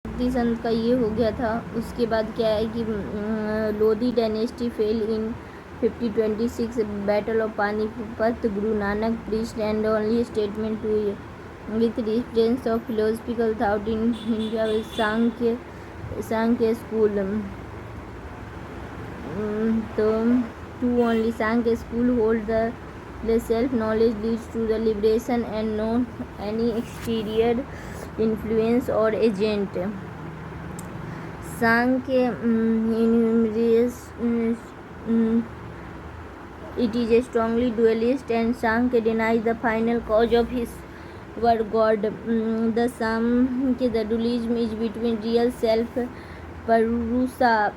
संत का ये हो गया था। उसके बाद क्या है कि Lodhi dynasty fail in 5026 battle of Panipat. Guru Nanak preached and only statement to with reference of philosophical thought in India with Sankhya school. तो two only Sankhya school hold the self knowledge leads to the liberation and not any exterior influence or agent। Sankhya it is a strongly dualist and Sankhya denies the final cause of his word God। The Sankhya, the dualism is between real self Purusha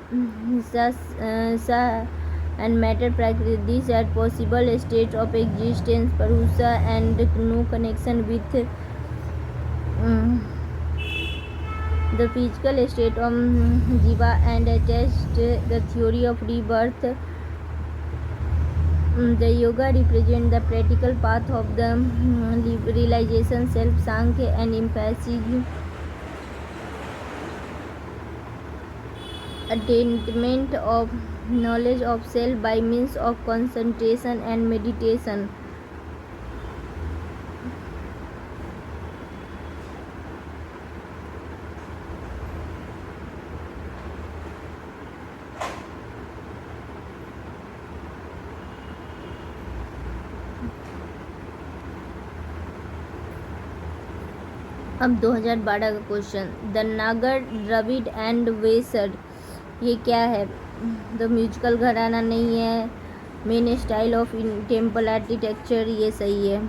and matter Prakriti. These are possible states of existence, Purusha and no connection with the physical state of Jiva and attached the theory of rebirth। The yoga represents the practical path of the realization, self Sankhya and emphasis attainment of knowledge of self by means of concentration and meditation। अब 2012 का question, the नागर Dravid and Vesara ये क्या है? The musical घराना नहीं है। Main style of temple architecture ये सही है।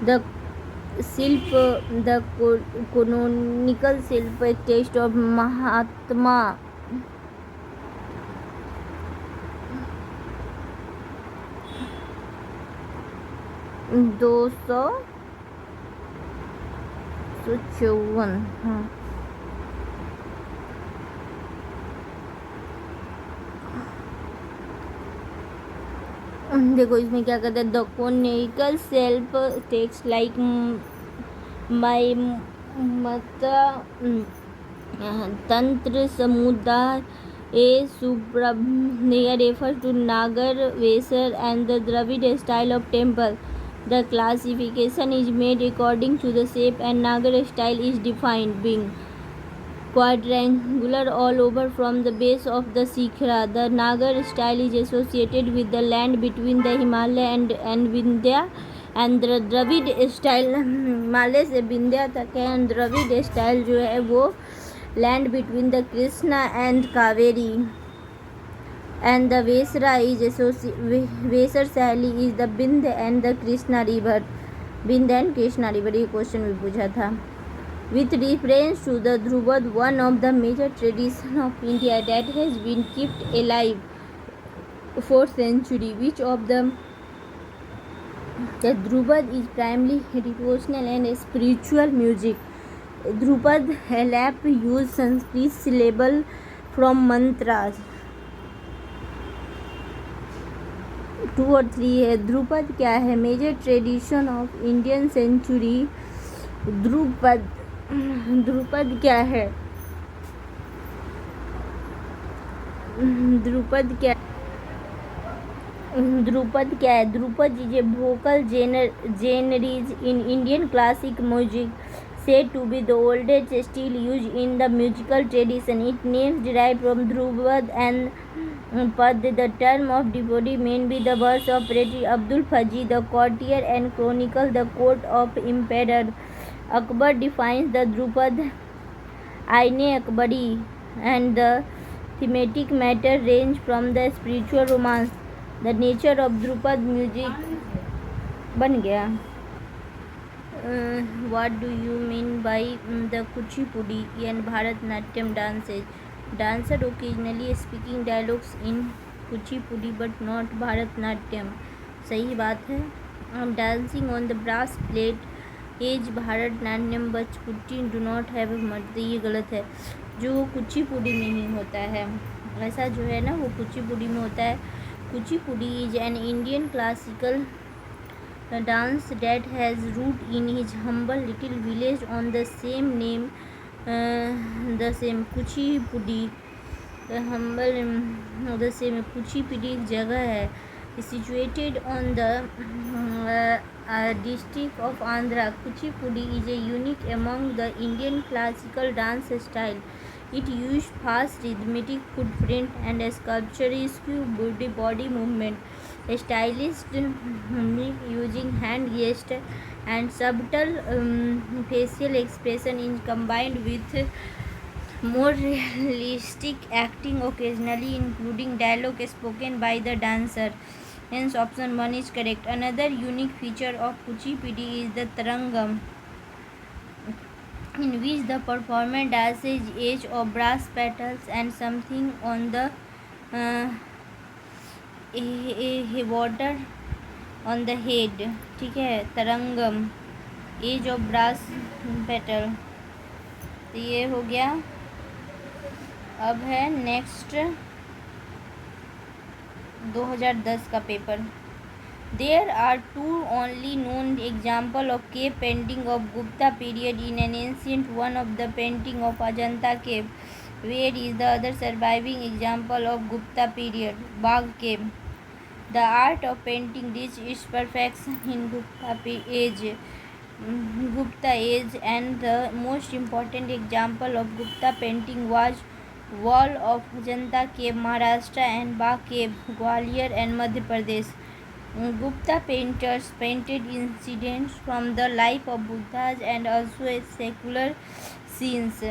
द शिल्प द कोनोनिकल शिल्प एक टेस्ट ऑफ महात्मा 254। हाँ देखो इसमें क्या कहते हैं, the conical self texts like माई मत तंत्र समुदाय ए Subrahmanya refers to Nagar, Vesar and the Dravid style of temple। The classification is made according to the shape and Nagar style is defined being quadrangular all over from the base of the Shikhara। The Nagar style is associated with the land between the Himalaya and Vindhya and the Dravid style Himalaya से विंध्या तक है and Dravid style जो है वो land between the Krishna and Kaveri and the Vesara is Vesar Saheli is the Bind and the Krishna river। Bind and Krishna river ये question भी पूछा था। With reference to the Dhrupad, one of the major traditions of India that has been kept alive for centuries, which of the Dhrupad is primarily devotional and spiritual music। Dhrupad help use Sanskrit syllable from mantras। 2 और 3 है। ध्रुपद क्या है? Major tradition of Indian century. Dhrupad क्या है? ध्रुपद क्या है? Dhrupad is a vocal genres in Indian classic music said to be the oldest still used in the musical tradition। Its name derived from Dhrupad and Pad, the term of devotee meant by the verse of Pretty Abdul Fazil, the courtier, and chronicle the court of Emperor Akbar defines the Dhrupad Aine Akbari, and the thematic matter range from the spiritual romance। The nature of Dhrupad music बन गया। What do you mean by the Kuchipudi and Bharatnatyam dances? Dancer occasionally speaking dialogues in Kuchipudi but not Bharatnatyam। सही बात है। Dancing on the brass plate is Bharatnatyam but Kuchi do not have मर्द, ये गलत है। जो कुचिपुड़ी में ही होता है ऐसा जो है ना वो कुचिपुड़ी में होता है। Kuchipudi is an Indian classical a dance that has root in his humble little village on the same name, the same Kuchipudi humble the same Kuchipudi एक जगह है situated on the district of Andhra. Kuchipudi is a unique among the Indian classical dance style. It used fast rhythmic footprint and a sculpturesque body movement. A stylish using hand gesture and subtle facial expression is combined with more realistic acting, occasionally including dialogue spoken by the dancer. Hence, option 1 is correct. Another unique feature of Kuchipudi is the Tarangam, in which the performer dances edge of brass petals and something on the water on the head. ठीक है, तरंगम as of brass petal. तो ये हो गया. अब है next 2010 का paper. There are two only known example of cave painting of Gupta period in an ancient one of the painting of Ajanta cave. Where is the other surviving example of Gupta period? Bagh cave. The art of painting reached its perfection in Gupta age, and the most important example of Gupta painting was wall of Ajanta cave, Maharashtra, and Bagh cave, Gwalior and Madhya Pradesh. Gupta painters painted incidents from the life of Buddhas and also secular scenes.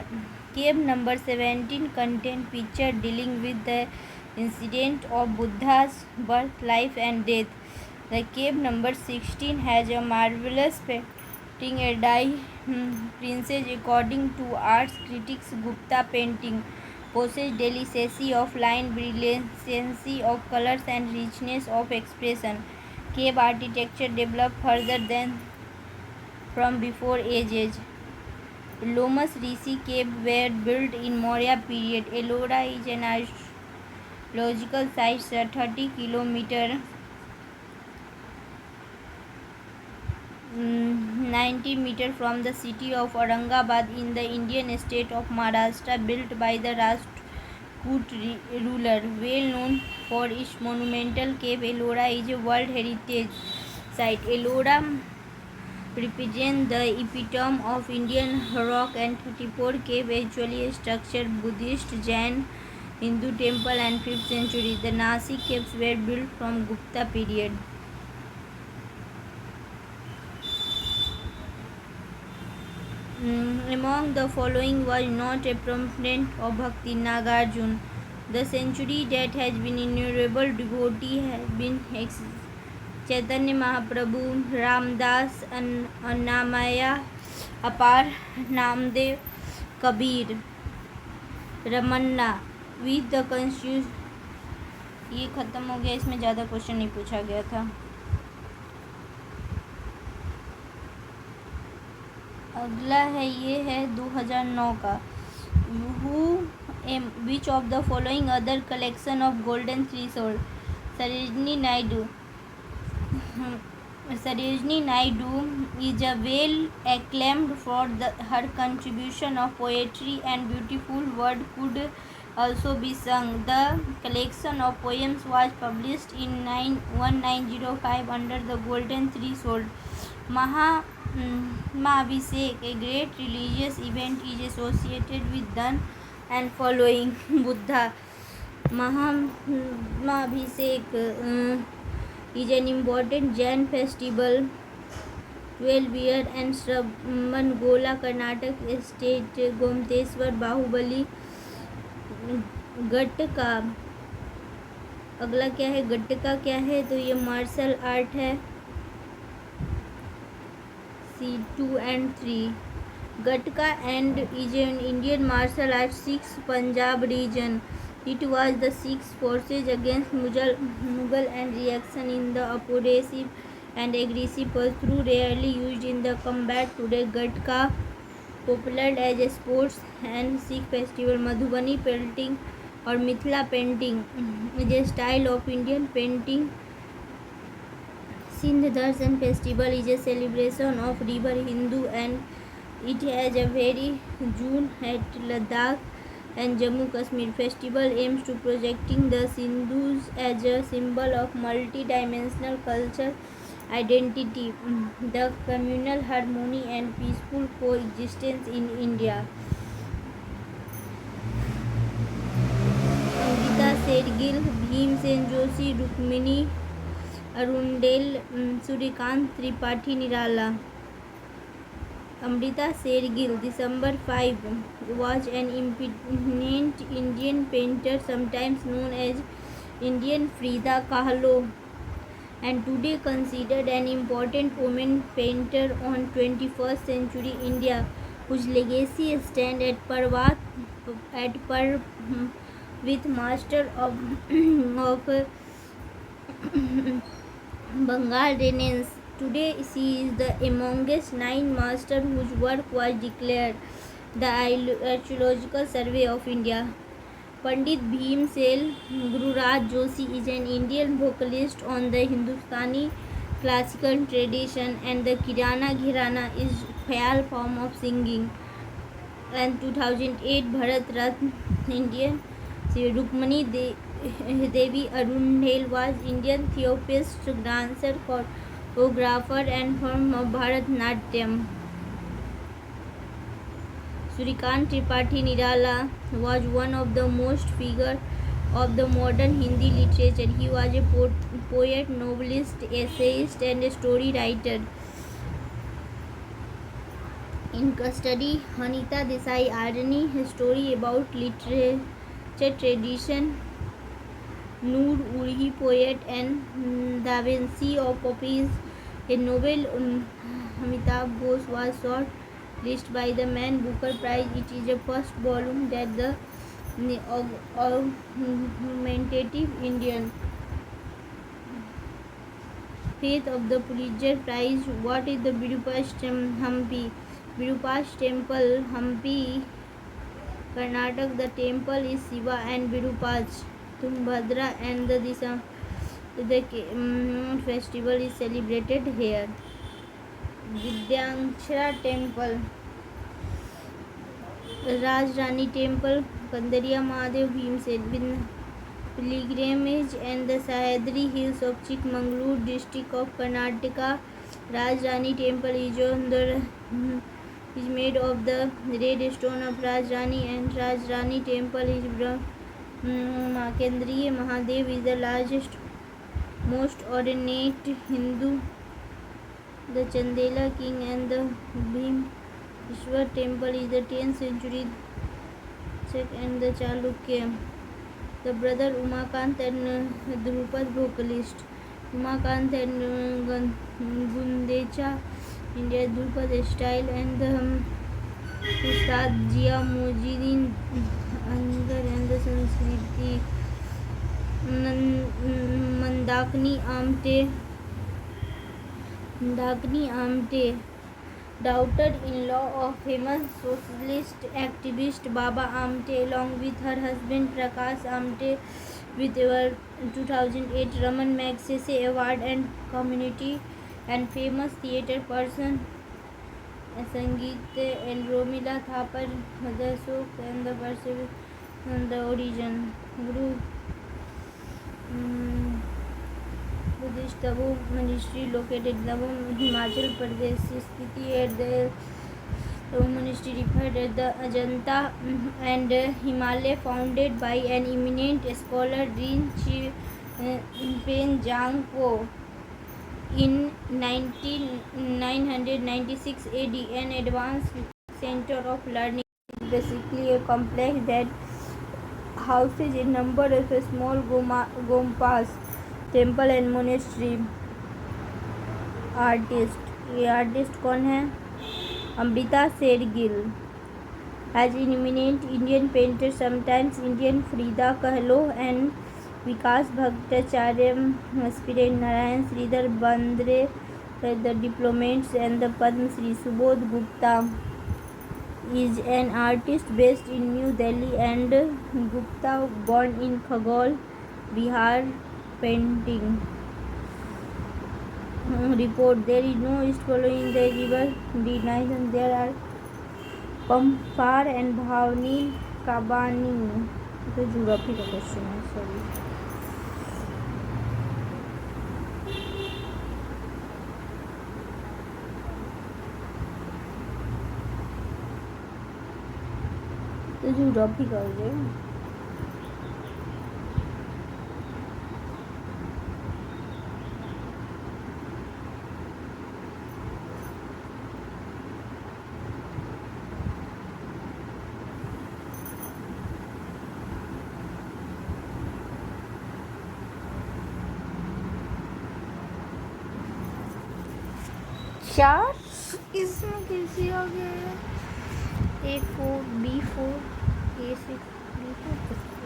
Cave number 17 contained picture dealing with the incident of Buddha's birth, life and death. The cave number 16 has a marvelous painting, a Dai princess. According to arts critics, Gupta painting possess delicacy of line, brilliancy of colors and richness of expression. Cave architecture developed further than from before ages. Lomas Rishi cave were built in Maurya period. Ellora is an archaeological site 30 km 90 meters from the city of Aurangabad in the Indian state of Maharashtra, built by the Rajput ruler. Well known for its monumental cave, Ellora is a World Heritage Site. Ellora represents the epitome of Indian rock, and 34 cave actually structured Buddhist, Jain, Hindu temple and 5th century. The Nasik caves were built from Gupta period. Among the following was not a proponent of Bhakti, Nagarjuna. The century that has been innumerable devotee has been Chaitanya Mahaprabhu, Ramdas, Annamaya, Apar, Namdev, Kabir, Ramanna. With the constitution ये ख़त्म हो गया. इसमें ज़्यादा question नहीं पूछा गया था. अगला है, ये है 2009 का. Which of the following other collection of golden threshold? Sarojini Naidu is a well acclaimed for her contribution of poetry and beautiful word could also be sung. The collection of poems was published in 1905 under the golden threshold. Mahabhishek, a great religious event, is associated with Dhan and following Buddha. Mahabhishek is an important Jain festival. 12 and Shravangola, Karnataka state. Gomateshwara, Baahubali. गट्टका, अगला क्या है? गट्टका क्या है? तो ये martial art है. C2 and 3. Gatka and is an Indian martial art. 6. Punjab region. It was the sixth forces against Mughal and reaction in the oppressive and aggressive through rarely used in the combat. Today Gatka popular as a sports and Sikh festival. Madhubani painting or Mithila painting is a style of Indian painting Sindh Darshan festival is a celebration of river Hindu and it has a very June at Ladakh and Jammu Kashmir. Festival aims to projecting the Sindhus as a symbol of multi-dimensional culture identity, the communal harmony and peaceful coexistence in India. Gita Sergil, Bhimsen Joshi, Rukmini Arundel, Surikant Tripathi Nirala. Amrita Sergil, December 5, was an eminent Indian painter, sometimes known as Indian Frida Kahlo, and today considered an important woman painter on 21st century India, whose legacy stands at par with master of Bengal Renaissance. Today she is the amongst 9 masters whose work was declared the Archaeological Survey of India. Pandit Bhimsen Gururaj Joshi is an Indian vocalist on the Hindustani classical tradition and the Kirana Ghirana is Khayal form of singing. And 2008 Bharat Ratna Indian Rukmani Devi Arundel was Indian theosophist, dancer, choreographer and form of Bharatanatyam. Surikant Tripathi Nirala was one of the most figures of the modern Hindi literature. He was a poet, novelist, essayist and a story writer. In custody, Hanita Desai Arani, a story about literature tradition, Noor Urhi poet and Da Vinci of Poppies, a novel Amitabh Ghosh was short list by the Man Booker Prize. It is the first volume that the augmentative Indian faith of the Pulitzer Prize. What is the Virupaksha Hampi? Virupaksha Temple, Hampi, Karnataka. The temple is Shiva and Virupaksha, Tumbhadra, and the festival is celebrated here. Vidyanshara Temple, Rajrani Temple, Kandaria Mahadev Bhimsen pilgrimage and the Sahyadri Hills of Chikmagalur district of Karnataka. Rajrani Temple is made of the red stone of Rajrani, and Rajrani Temple is Makendriya Mahadev is the largest, most ornate Hindu. The Chandela King and the Bhimeshwar Temple is the 10th century and the Chalukya. The brother Umakant and Drupad vocalist. Umakant and Gundecha, India Drupad style, and the Ustad Jia Mujidin Angar and the Sanskriti. Mandakini Amte, daughter-in-law of famous socialist activist Baba Amte, along with her husband Prakash Amte, with our 2008 Raman Magsaysay Award and community and famous theatre person Sangeet and Romila Thapar, the Shok and the person and the origin Guru Buddhist Tabo Monastery located in Himachal Pradesh. Sthiti at the monastery referred as the Ajanta and Himalaya, founded by an eminent scholar Rinchi Penjangpo in 996 AD. An advanced center of learning is basically a complex that houses a number of small gompas, temple and monastery. ये artist कौन है? Amrita Shergill. As an eminent Indian painter, sometimes Indian Frida Kahlo and Vikas Bhattacharya, aspirant Narayan Sridhar Bandre, the diplomats, and the Padma Shri. Subodh Gupta is an artist based in New Delhi, and Gupta, born in Khagol, Bihar, painting. report there is no east following the river D9 and there are Pampar and Bhavani Kabani. It's a geography question, sorry. तो geography कर रहे हैं. चार इसमें कैसे आ गया A4 B4 A6 B4